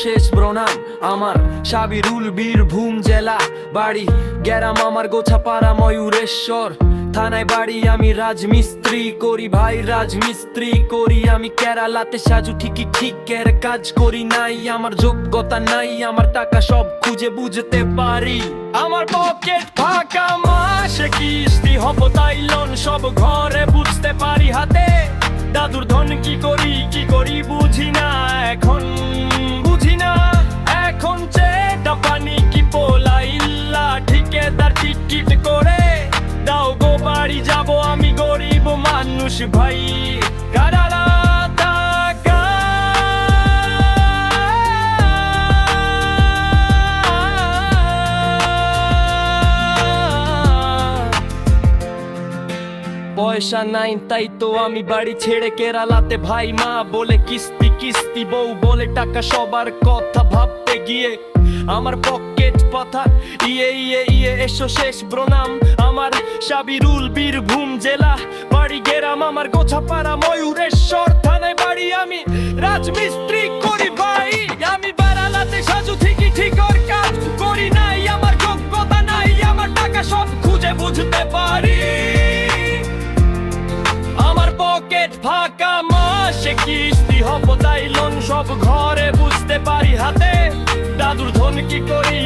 শেষ প্রণাম আমার সাবিরুল বীরভূম জেলা বাড়ি গ্রাম আমার গোছাপাড়া ময়ূরেশ্বর থানায় বাড়ি আমি রাজমিস্ত্রি করি ভাই রাজমিস্ত্রি করি আমি কেরালাতে সাজু ঠিকই ঠিকের কাজ করি নাই আমার যোগ্যতা নাই আমার টাকা সব খুঁজে বুঝতে পারি আমার পকেট ফাঁকা মাসে কিস্তি হব তাই লোন সব ঘরে বুঝতে পারি হাতে দাদুর ধন কি করি বুঝি না এখন বুঝি না এখন চেটা পানি কি পোলা ইল্লা ঠিকেদার টিকিট করে দাও গো বাড়ি যাব আমি গরিব মানুষ ভাই কারালা টাকা পয়সা নাই তাই তো আমি বাড়ি ছেড়ে কেরালাতে ভাই মা বলে কিস্তি কিস্তি বউ বলে টাকা সবার কথা ভাবতে গিয়ে আমার পকেট পাথা এসো শেষ প্রণাম আমার সাবিরুল বীরভূম জেলা বাড়ি গেরাম আমার গোছাপাড়া ময়ূরেশ্বর থানায় বাড়ি আমি রাজমিস্ত্রি করি ভাই আমি বারালাতে সাজু ঠিকই ঠিকর কাজ করি নাই আমার যোগ্যতা নাই আমার টাকা সব খুঁজে বুঝতে পারি আমার পকেট ফাঁকা মাসে কিস্তি হব তাই লোন সব ঘরে বুঝতে পারি হাতে দাদুর ধন কি করি